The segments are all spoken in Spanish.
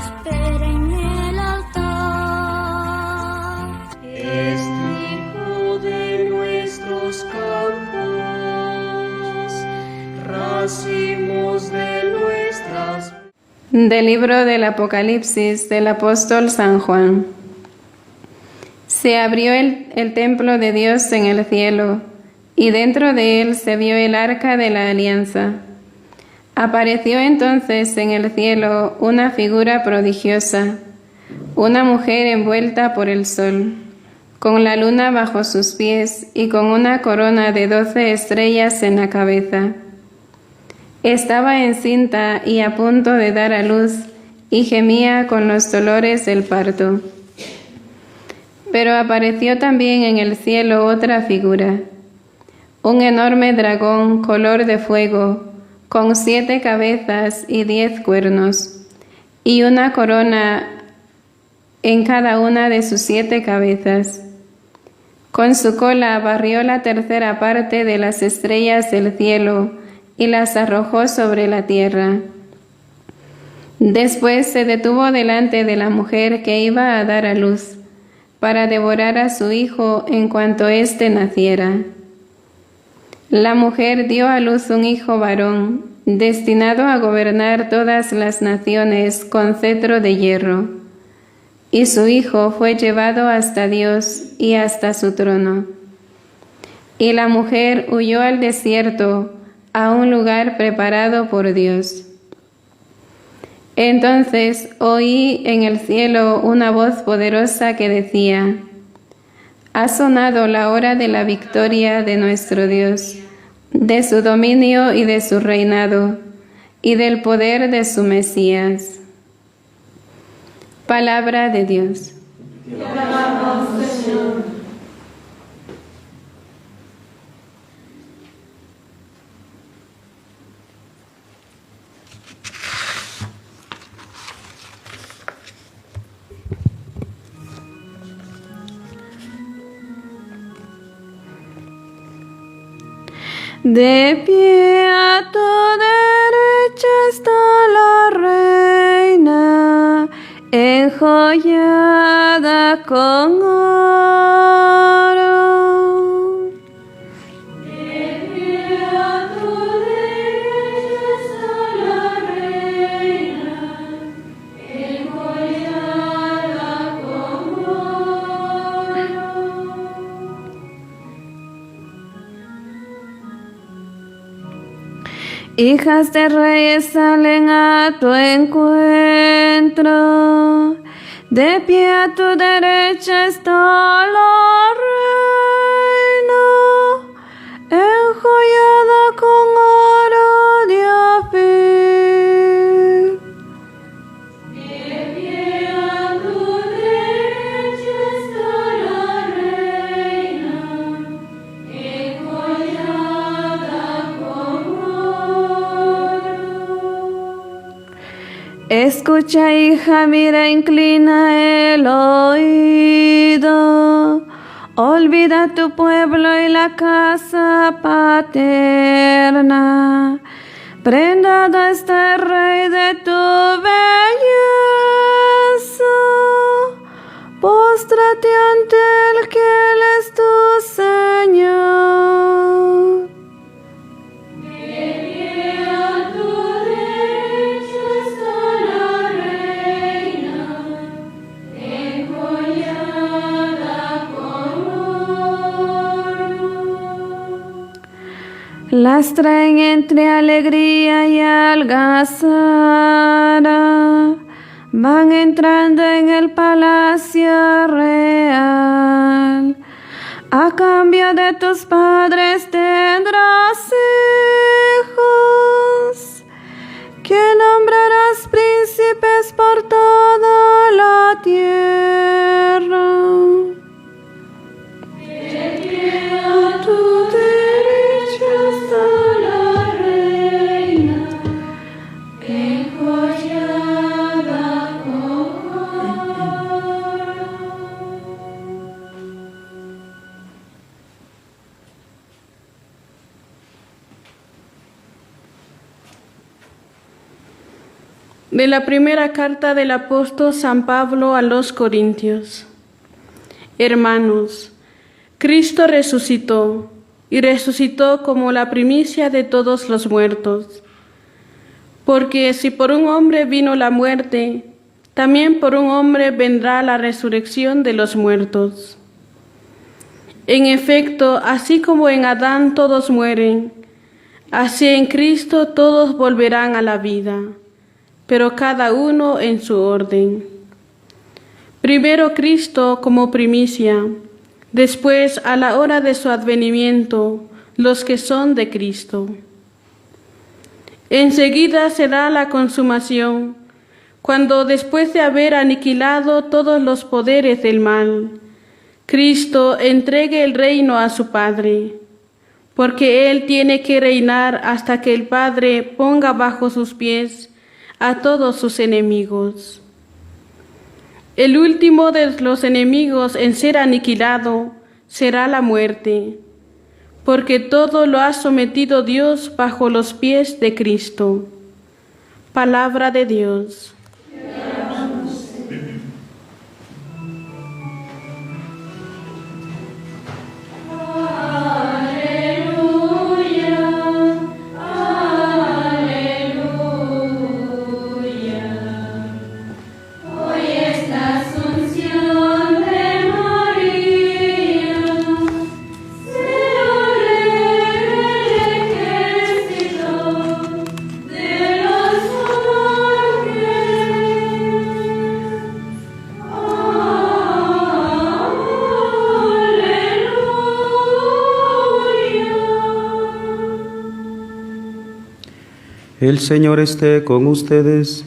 espera en el altar. Es trigo de nuestros campos, racimos de nuestras. Del libro del Apocalipsis del apóstol San Juan. Se abrió el templo de Dios en el cielo, y dentro de él se vio el arca de la alianza. Apareció entonces en el cielo una figura prodigiosa, una mujer envuelta por el sol, con la luna bajo sus pies y con una corona de 12 estrellas en la cabeza. Estaba encinta y a punto de dar a luz, y gemía con los dolores del parto. Pero apareció también en el cielo otra figura, un enorme dragón color de fuego, con 7 cabezas y 10 cuernos, y una corona en cada una de sus 7 cabezas. Con su cola barrió la tercera parte de las estrellas del cielo y las arrojó sobre la tierra. Después se detuvo delante de la mujer que iba a dar a luz, para devorar a su hijo en cuanto éste naciera. La mujer dio a luz un hijo varón, destinado a gobernar todas las naciones con cetro de hierro. Y su hijo fue llevado hasta Dios y hasta su trono. Y la mujer huyó al desierto, a un lugar preparado por Dios. Entonces oí en el cielo una voz poderosa que decía: ha sonado la hora de la victoria de nuestro Dios, de su dominio y de su reinado, y del poder de su Mesías. Palabra de Dios. Te alabamos, Señor. De pie a tu derecha está la reina, enjollada con oro. De pie a tu derecha está la reina, enjollada con oro. Hijas de reyes salen a tu encuentro, de pie a tu derecha está la reina, enjollada con oro de Ofir. De pie a tu derecha está la reina, enjollada con oro. Escucha, hija, mira, inclina el oído. Olvida tu pueblo y la casa paterna. Prendado está el rey de tu belleza. Póstrate ante él, que él es tu Señor. De pie a tu derecha está la reina, enjollada con oro. Las traen entre alegría y algazara, van entrando en el palacio real. A cambio de tus padres tendrás hijos, que nombrarás príncipes por toda la tierra. De pie a tu derecha está la reina, enjollada con oro. De la primera carta del apóstol San Pablo a los Corintios. Hermanos, Cristo resucitó, y resucitó como la primicia de todos los muertos. Porque si por un hombre vino la muerte, también por un hombre vendrá la resurrección de los muertos. En efecto, así como en Adán todos mueren, así en Cristo todos volverán a la vida, pero cada uno en su orden. Primero Cristo como primicia, después a la hora de su advenimiento, los que son de Cristo. Enseguida será la consumación, cuando después de haber aniquilado todos los poderes del mal, Cristo entregue el reino a su Padre, porque Él tiene que reinar hasta que el Padre ponga bajo sus pies a todos sus enemigos. El último de los enemigos en ser aniquilado será la muerte, porque todo lo ha sometido Dios bajo los pies de Cristo. Palabra de Dios. El Señor esté con ustedes.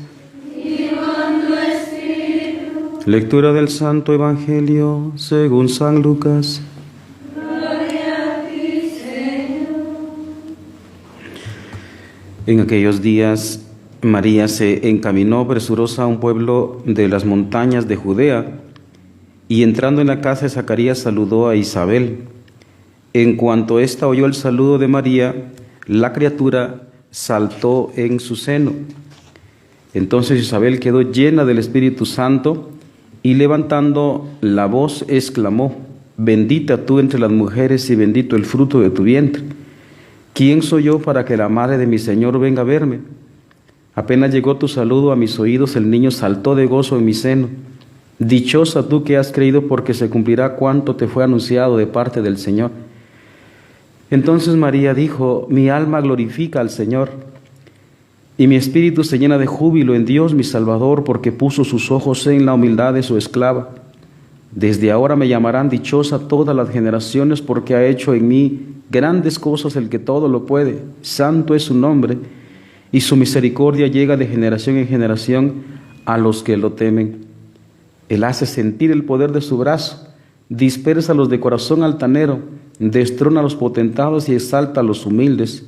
Y con tu espíritu. Lectura del Santo Evangelio según San Lucas. Gloria a ti, Señor. En aquellos días, María se encaminó presurosa a un pueblo de las montañas de Judea, y entrando en la casa de Zacarías saludó a Isabel. En cuanto ésta oyó el saludo de María, la criatura saltó en su seno. Entonces Isabel quedó llena del Espíritu Santo y levantando la voz exclamó: Bendita tú entre las mujeres y bendito el fruto de tu vientre. ¿Quién soy yo para que la madre de mi Señor venga a verme? Apenas llegó tu saludo a mis oídos, el niño saltó de gozo en mi seno. Dichosa tú que has creído, porque se cumplirá cuanto te fue anunciado de parte del Señor. Entonces María dijo: Mi alma glorifica al Señor, y mi espíritu se llena de júbilo en Dios mi Salvador, porque puso sus ojos en la humildad de su esclava. Desde ahora me llamarán dichosa todas las generaciones, porque ha hecho en mí grandes cosas el que todo lo puede. Santo es su nombre, y su misericordia llega de generación en generación a los que lo temen. Él hace sentir el poder de su brazo, dispersa a los de corazón altanero, destrona a los potentados y exalta a los humildes.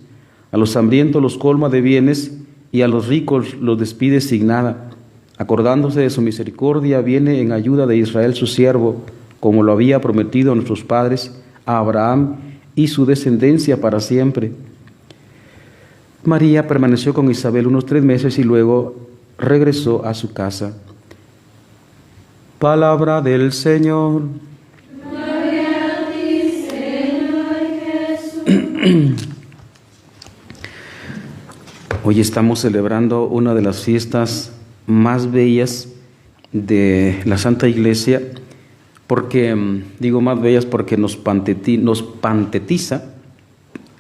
A los hambrientos los colma de bienes, y a los ricos los despide sin nada. Acordándose de su misericordia, viene en ayuda de Israel su siervo, como lo había prometido a nuestros padres, a Abraham y su descendencia para siempre. María permaneció con Isabel unos 3 meses y luego regresó a su casa. Palabra del Señor. Hoy estamos celebrando una de las fiestas más bellas de la Santa Iglesia, porque, digo más bellas porque nos pantetiza,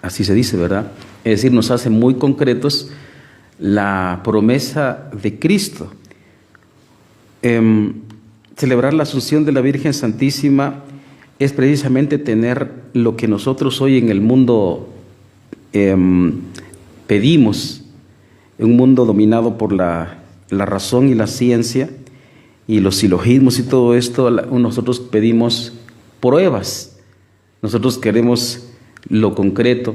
así se dice, ¿verdad? Es decir, nos hace muy concretos la promesa de Cristo. Celebrar la Asunción de la Virgen Santísima es precisamente tener lo que nosotros hoy en el mundo pedimos, en un mundo dominado por la razón y la ciencia y los silogismos y todo esto. Nosotros pedimos pruebas, nosotros queremos lo concreto,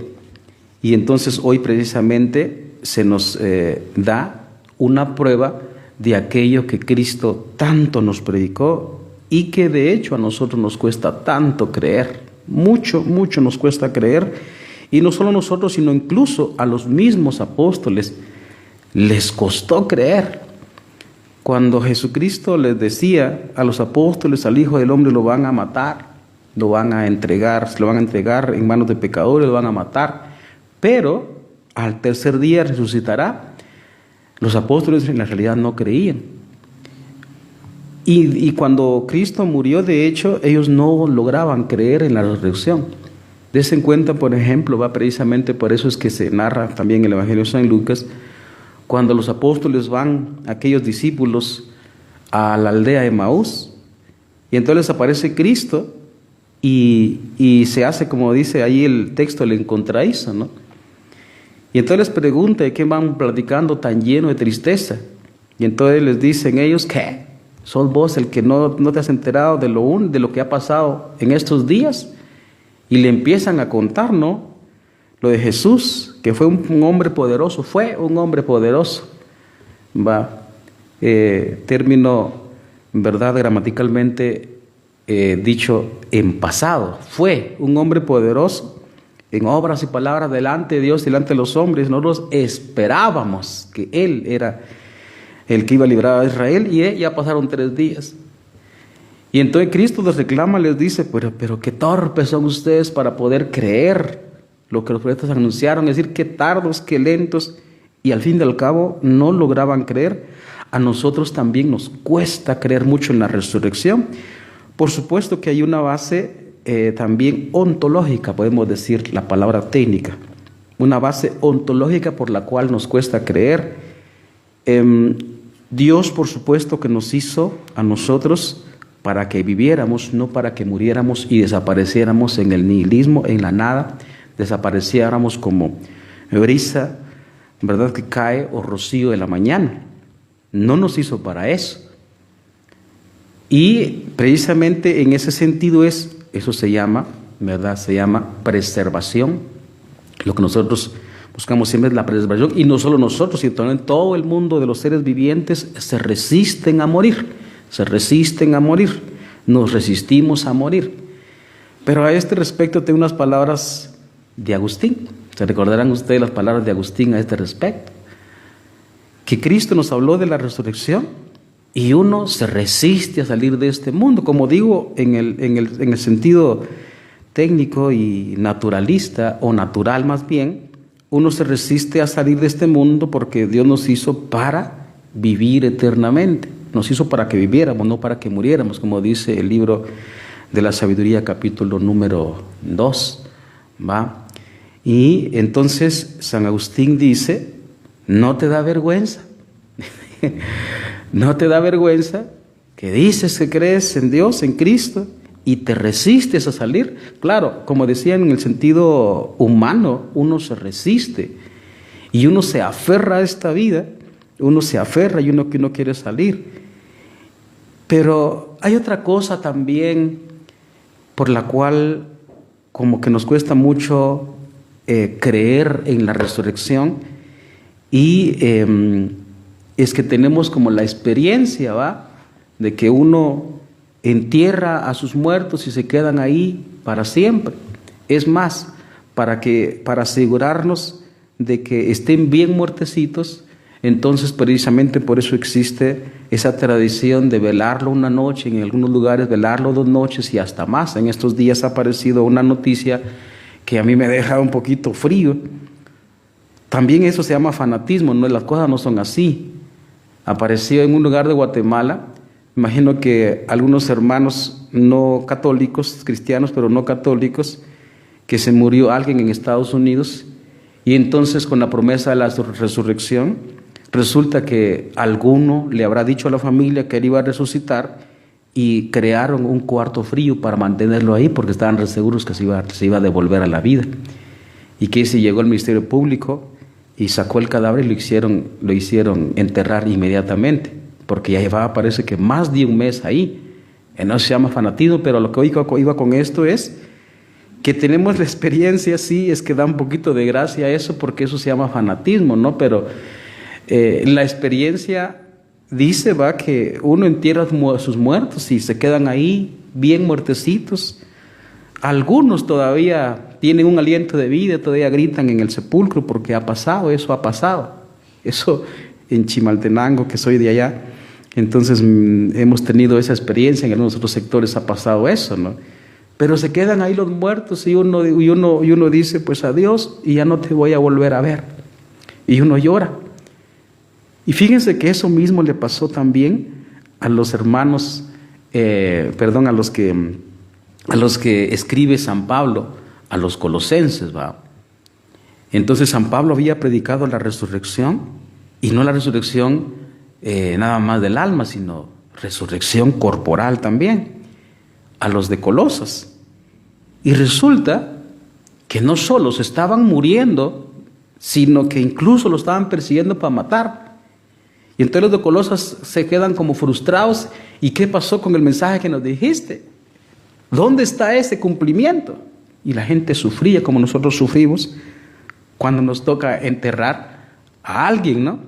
y entonces hoy precisamente se nos da una prueba de aquello que Cristo tanto nos predicó y que de hecho a nosotros nos cuesta tanto creer, mucho nos cuesta creer, y no solo nosotros, sino incluso a los mismos apóstoles les costó creer. Cuando Jesucristo les decía a los apóstoles, al Hijo del Hombre lo van a matar, lo van a entregar, se lo van a entregar en manos de pecadores, lo van a matar, pero al tercer día resucitará. Los apóstoles en la realidad no creían. Y cuando Cristo murió, de hecho, ellos no lograban creer en la resurrección. Desen cuenta, por ejemplo, va precisamente por eso es que se narra también en el Evangelio de San Lucas, cuando los apóstoles van, aquellos discípulos, a la aldea de Maús, y entonces aparece Cristo y se hace, como dice ahí el texto, el encontradizo, ¿no? Y entonces les pregunta de qué van platicando tan lleno de tristeza. Y entonces les dicen ellos, ¿qué? ¿Sos vos el que no te has enterado de lo que ha pasado en estos días? Y le empiezan a contar, ¿no? Lo de Jesús, que fue un hombre poderoso, término, ¿verdad? Gramaticalmente dicho en pasado, fue un hombre poderoso en obras y palabras delante de Dios y delante de los hombres. Nosotros esperábamos que Él era el que iba a librar a Israel, y ya pasaron 3 días. Y entonces Cristo les reclama, les dice, pero qué torpes son ustedes para poder creer lo que los profetas anunciaron, es decir, qué tardos, qué lentos, y al fin y al cabo no lograban creer. A nosotros también nos cuesta creer mucho en la resurrección. Por supuesto que hay una base también ontológica, podemos decir la palabra técnica, una base ontológica por la cual nos cuesta creer. Dios, por supuesto, que nos hizo a nosotros para que viviéramos, no para que muriéramos y desapareciéramos en el nihilismo, en la nada, desapareciéramos como brisa, ¿verdad?, que cae, o rocío de la mañana. No nos hizo para eso. Y precisamente en ese sentido eso se llama, ¿verdad?, se llama preservación. Lo que nosotros buscamos siempre es la preservación, y no solo nosotros, sino también todo el mundo de los seres vivientes se resisten a morir, nos resistimos a morir. Pero a este respecto tengo unas palabras de Agustín. Se recordarán ustedes las palabras de Agustín a este respecto, que Cristo nos habló de la resurrección y uno se resiste a salir de este mundo, como digo, en el sentido técnico y naturalista, o natural más bien. Uno se resiste a salir de este mundo porque Dios nos hizo para vivir eternamente. Nos hizo para que viviéramos, no para que muriéramos, como dice el libro de la Sabiduría, capítulo número 2. ¿Va? Y entonces San Agustín dice, ¿no te da vergüenza? ¿No te da vergüenza que dices que crees en Dios, en Cristo, y te resistes a salir? Claro, como decían, en el sentido humano, uno se resiste y uno se aferra a esta vida, uno se aferra y uno quiere salir. Pero hay otra cosa también por la cual como que nos cuesta mucho creer en la resurrección, y es que tenemos como la experiencia, ¿va?, de que uno entierra a sus muertos y se quedan ahí para siempre. Es más, para asegurarnos de que estén bien muertecitos, entonces precisamente por eso existe esa tradición de velarlo una noche, en algunos lugares velarlo 2 noches y hasta más. En estos días ha aparecido una noticia que a mí me deja un poquito frío. También eso se llama fanatismo, ¿no? Las cosas no son así. Apareció en un lugar de Guatemala, imagino que algunos hermanos no católicos, cristianos pero no católicos, que se murió alguien en Estados Unidos, y entonces con la promesa de la resurrección, resulta que alguno le habrá dicho a la familia que él iba a resucitar, y crearon un cuarto frío para mantenerlo ahí porque estaban re seguros que se iba a devolver a la vida. Y que se llegó al Ministerio Público y sacó el cadáver y lo hicieron enterrar inmediatamente, porque ya llevaba, parece que más de un mes ahí. No se llama fanatismo, pero lo que iba con esto es que tenemos la experiencia, sí, es que da un poquito de gracia eso, porque eso se llama fanatismo, ¿no? Pero la experiencia dice, va, que uno entierra a sus muertos y se quedan ahí bien muertecitos. Algunos todavía tienen un aliento de vida, todavía gritan en el sepulcro porque ha pasado. Eso en Chimaltenango, que soy de allá, Entonces hemos tenido esa experiencia, en algunos otros sectores ha pasado eso, ¿no? Pero se quedan ahí los muertos y uno dice, pues adiós y ya no te voy a volver a ver. Y uno llora. Y fíjense que eso mismo le pasó también a los hermanos, a los que escribe San Pablo, a los colosenses, ¿va? Entonces San Pablo había predicado la resurrección, y no la resurrección nada más del alma, sino resurrección corporal también, a los de Colosas. Y resulta que no solo se estaban muriendo, sino que incluso lo estaban persiguiendo para matar. Y entonces los de Colosas se quedan como frustrados. ¿Y qué pasó con el mensaje que nos dijiste? ¿Dónde está ese cumplimiento? Y la gente sufría como nosotros sufrimos cuando nos toca enterrar a alguien, ¿no?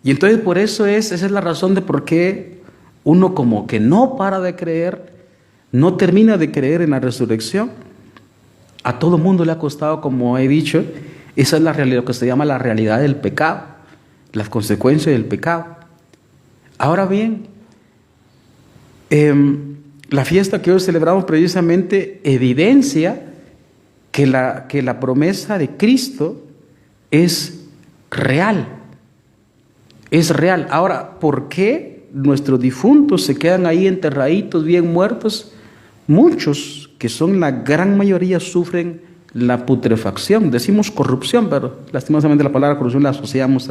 Y entonces por eso esa es la razón de por qué uno como que no para de creer, no termina de creer en la resurrección. A todo mundo le ha costado, como he dicho, esa es la realidad, lo que se llama la realidad del pecado, las consecuencias del pecado. Ahora bien, la fiesta que hoy celebramos precisamente evidencia que la promesa de Cristo es real. Es real. Ahora, ¿por qué nuestros difuntos se quedan ahí enterraditos, bien muertos? Muchos, que son la gran mayoría, sufren la putrefacción. Decimos corrupción, pero lastimosamente la palabra corrupción la asociamos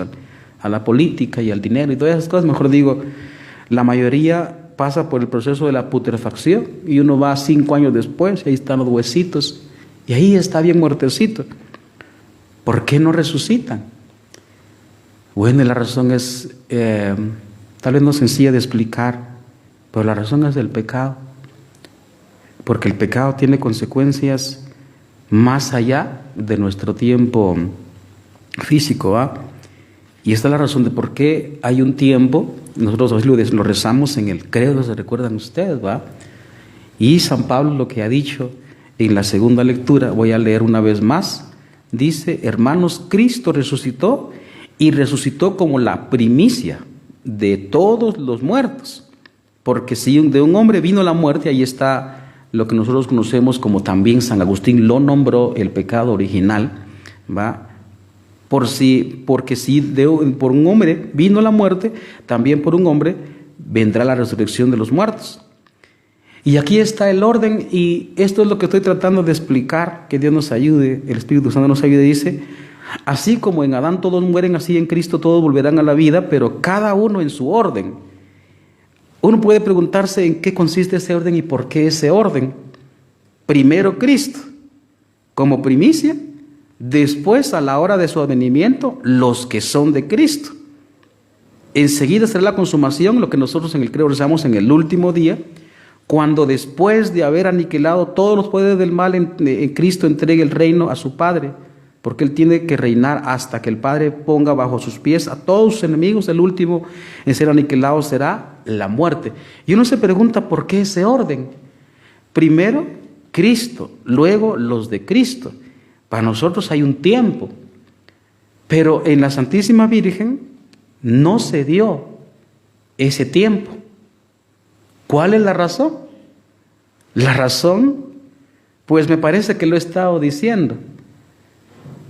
a la política y al dinero y todas esas cosas. Mejor digo, la mayoría pasa por el proceso de la putrefacción y uno va 5 años después y ahí están los huesitos y ahí está bien muertecito. ¿Por qué no resucitan? Bueno, la razón es tal vez no sencilla de explicar, pero la razón es del pecado. Porque el pecado tiene consecuencias más allá de nuestro tiempo físico, ¿va? Y esta es la razón de por qué hay un tiempo, nosotros hoy lo rezamos en el credo, ¿se recuerdan ustedes, va? Y San Pablo lo que ha dicho en la segunda lectura, voy a leer una vez más, dice: hermanos, Cristo resucitó, y resucitó como la primicia de todos los muertos. Porque si de un hombre vino la muerte, ahí está lo que nosotros conocemos como también San Agustín lo nombró el pecado original, ¿va? Porque si por un hombre vino la muerte, también por un hombre vendrá la resurrección de los muertos. Y aquí está el orden, y esto es lo que estoy tratando de explicar, que Dios nos ayude, el Espíritu Santo nos ayude. Dice: así como en Adán todos mueren, así en Cristo todos volverán a la vida, pero cada uno en su orden. Uno puede preguntarse en qué consiste ese orden y por qué ese orden. Primero Cristo, como primicia, después a la hora de su advenimiento, los que son de Cristo. Enseguida será la consumación, lo que nosotros en el credo rezamos en el último día, cuando después de haber aniquilado todos los poderes del mal, en Cristo entregue el reino a su Padre, porque Él tiene que reinar hasta que el Padre ponga bajo sus pies a todos sus enemigos. El último en ser aniquilado será la muerte. Y uno se pregunta, ¿por qué ese orden? Primero Cristo, luego los de Cristo. Para nosotros hay un tiempo, pero en la Santísima Virgen no se dio ese tiempo. ¿Cuál es la razón? La razón, pues me parece que lo he estado diciendo.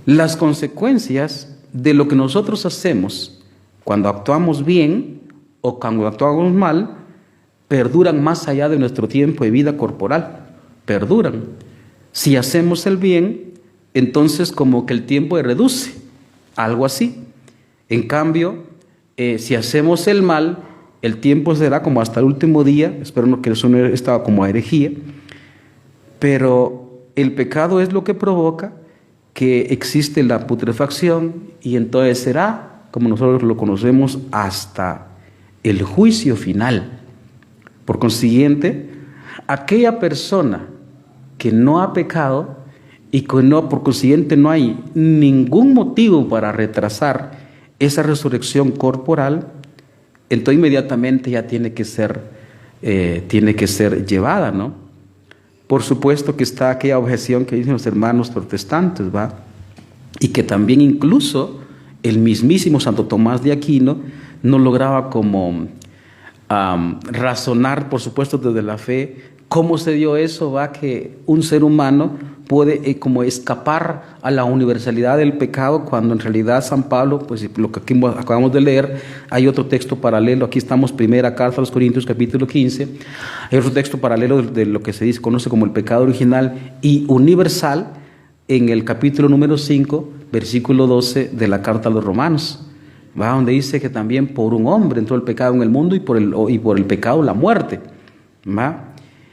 Las consecuencias de lo que nosotros hacemos cuando actuamos bien o cuando actuamos mal perduran más allá de nuestro tiempo de vida corporal. Perduran. Si hacemos el bien, entonces como que el tiempo se reduce, algo así. En cambio, si hacemos el mal, el tiempo será como hasta el último día. Espero no que eso no estaba como herejía, pero el pecado es lo que provoca que existe la putrefacción, y entonces será, como nosotros lo conocemos, hasta el juicio final. Por consiguiente, aquella persona que no ha pecado y que por consiguiente no hay ningún motivo para retrasar esa resurrección corporal, entonces inmediatamente ya tiene que ser llevada, ¿no? Por supuesto que está aquella objeción que dicen los hermanos protestantes, ¿va? Y que también incluso el mismísimo Santo Tomás de Aquino no lograba como razonar, por supuesto, desde la fe, cómo se dio eso, va, que un ser humano puede como escapar a la universalidad del pecado, cuando en realidad San Pablo, pues lo que aquí acabamos de leer, hay otro texto paralelo. Aquí estamos, primera carta a los Corintios, capítulo 15, hay otro texto paralelo de lo que se dice, conoce como el pecado original y universal, en el capítulo número 5, versículo 12 de la carta a los Romanos, ¿va? Donde dice que también por un hombre entró el pecado en el mundo y por el pecado la muerte, ¿va?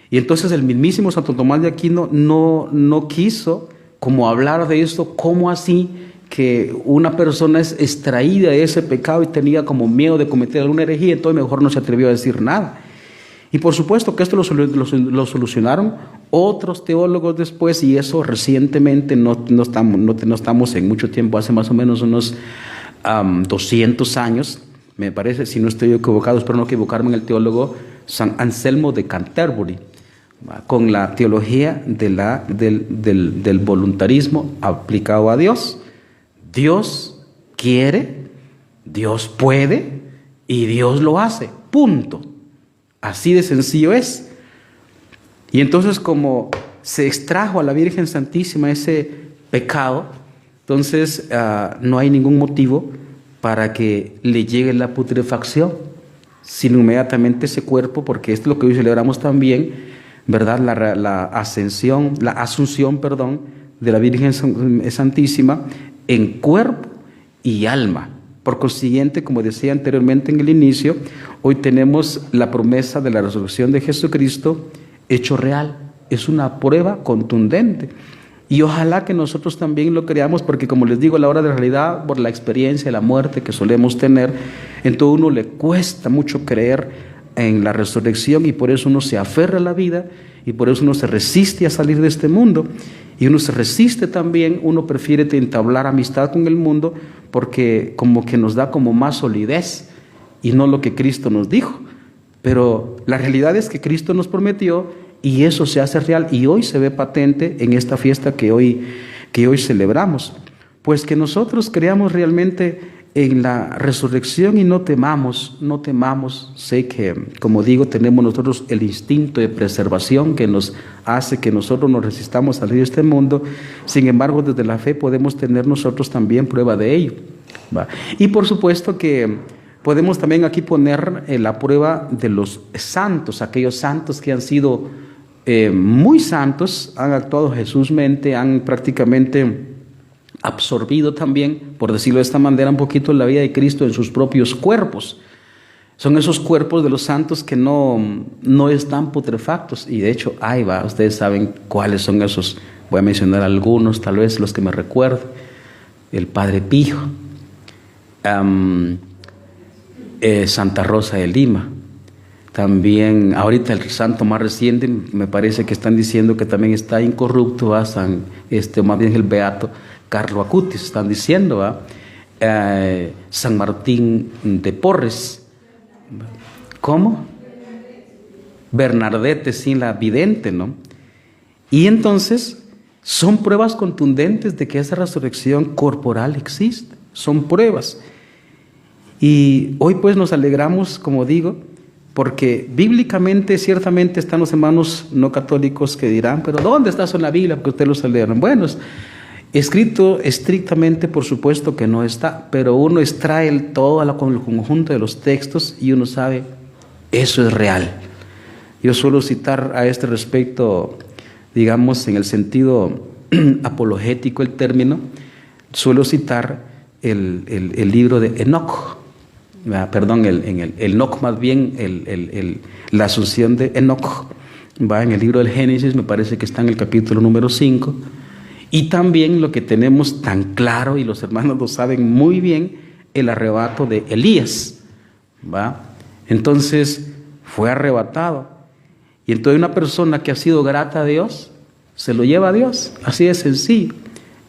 Y entonces el mismísimo Santo Tomás de Aquino no quiso como hablar de esto, cómo así que una persona es extraída de ese pecado y tenía como miedo de cometer alguna herejía, entonces mejor no se atrevió a decir nada. Y por supuesto que esto lo solucionaron otros teólogos después, y eso recientemente, no estamos en mucho tiempo, hace más o menos unos 200 años, me parece, si no estoy equivocado, espero no equivocarme, en el teólogo San Anselmo de Canterbury, con la teología del voluntarismo aplicado a Dios. Dios quiere, Dios puede y Dios lo hace, punto. Así de sencillo es. Y entonces, como se extrajo a la Virgen Santísima ese pecado, entonces no hay ningún motivo para que le llegue la putrefacción, sino inmediatamente ese cuerpo, porque esto es lo que hoy celebramos también, ¿verdad? La asunción, de la Virgen Santísima en cuerpo y alma. Por consiguiente, como decía anteriormente en el inicio, hoy tenemos la promesa de la resurrección de Jesucristo hecho real. Es una prueba contundente. Y ojalá que nosotros también lo creamos, porque como les digo, a la hora de la realidad, por la experiencia de la muerte que solemos tener, entonces uno le cuesta mucho creer en la resurrección, y por eso uno se aferra a la vida, y por eso uno se resiste a salir de este mundo, y uno se resiste también, uno prefiere entablar amistad con el mundo, porque como que nos da como más solidez, y no lo que Cristo nos dijo. Pero la realidad es que Cristo nos prometió, y eso se hace real, y hoy se ve patente en esta fiesta que hoy celebramos. Pues que nosotros creamos realmente en la resurrección y no temamos. Sé que, como digo, tenemos nosotros el instinto de preservación que nos hace que nosotros nos resistamos a salir de este mundo. Sin embargo, desde la fe podemos tener nosotros también prueba de ello, ¿va? Y por supuesto que podemos también aquí poner la prueba de los santos, aquellos santos que han sido muy santos, han actuado Jesúsmente, han prácticamente absorbido también, por decirlo de esta manera, un poquito la vida de Cristo en sus propios cuerpos. Son esos cuerpos de los santos que no están putrefactos, y de hecho, ahí va, ustedes saben cuáles son esos. Voy a mencionar algunos, tal vez los que me recuerdo. El Padre Pío, Santa Rosa de Lima, también ahorita el santo más reciente, me parece que están diciendo que también está incorrupto, ¿va? Más bien el beato Carlo Acutis, están diciendo, ¿va? San Martín de Porres, ¿cómo? Bernardete, sí, la vidente, ¿no? Y entonces son pruebas contundentes de que esa resurrección corporal existe, son pruebas. Y hoy pues nos alegramos, como digo, porque bíblicamente ciertamente están los hermanos no católicos que dirán, pero ¿dónde está eso en la Biblia? Porque ustedes lo celebran. Bueno, escrito estrictamente, por supuesto que no está, pero uno extrae todo el conjunto de los textos y uno sabe, eso es real. Yo suelo citar a este respecto, digamos, en el sentido apologético el término, suelo citar el libro de Enoc, perdón, el Enoc, más bien la asunción de Enoc, va en el libro del Génesis, me parece que está en el capítulo número 5, y también lo que tenemos tan claro, y los hermanos lo saben muy bien, el arrebato de Elías, ¿va? Entonces fue arrebatado, y entonces una persona que ha sido grata a Dios, se lo lleva a Dios, así de sencillo.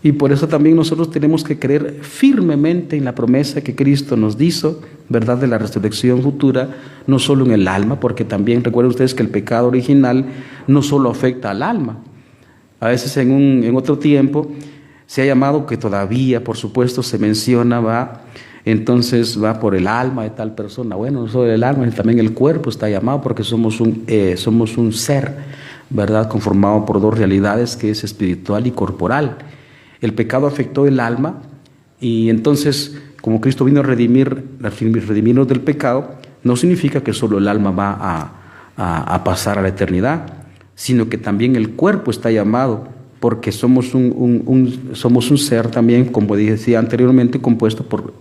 Y por eso también nosotros tenemos que creer firmemente en la promesa que Cristo nos hizo, ¿verdad?, de la resurrección futura, no solo en el alma, porque también recuerden ustedes que el pecado original no solo afecta al alma. A veces en otro tiempo se ha llamado, que todavía por supuesto se menciona, entonces va por el alma de tal persona. Bueno, no solo el alma, también el cuerpo está llamado, porque somos un ser, ¿verdad?, conformado por dos realidades, que es espiritual y corporal. El pecado afectó el alma, y entonces, como Cristo vino a redimirnos del pecado, no significa que solo el alma va a pasar a la eternidad, sino que también el cuerpo está llamado, porque somos un ser también, como decía anteriormente, compuesto por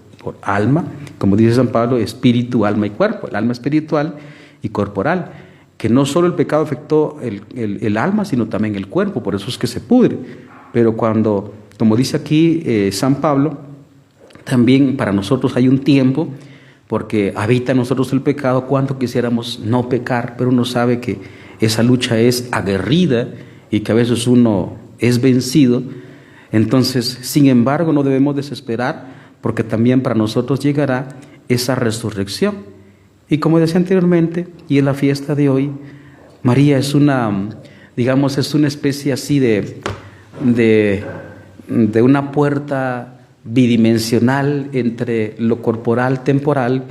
alma, como dice San Pablo, espíritu, alma y cuerpo, el alma espiritual y corporal, que no solo el pecado afectó el alma, sino también el cuerpo, por eso es que se pudre. Pero cuando, como dice aquí San Pablo, también para nosotros hay un tiempo, porque habita en nosotros el pecado. Cuánto quisiéramos no pecar, pero uno sabe que esa lucha es aguerrida y que a veces uno es vencido. Entonces, sin embargo, no debemos desesperar, porque también para nosotros llegará esa resurrección. Y como decía anteriormente, y en la fiesta de hoy, María es una especie así de una puerta bidimensional entre lo corporal, temporal,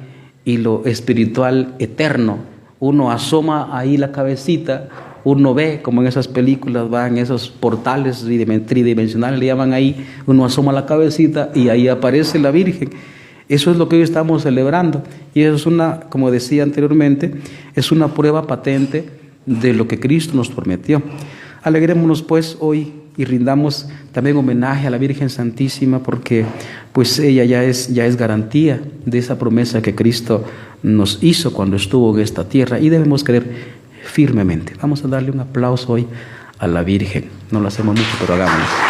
y lo espiritual, eterno. Uno asoma ahí la cabecita, uno ve, como en esas películas, en esos portales tridimensionales, le llaman ahí, uno asoma la cabecita y ahí aparece la Virgen. Eso es lo que hoy estamos celebrando, y eso es como decía anteriormente, es una prueba patente de lo que Cristo nos prometió. Alegrémonos pues hoy y rindamos también homenaje a la Virgen Santísima, porque pues ella ya es garantía de esa promesa que Cristo nos hizo cuando estuvo en esta tierra, y debemos creer firmemente. Vamos a darle un aplauso hoy a la Virgen. No lo hacemos mucho, pero hagámoslo.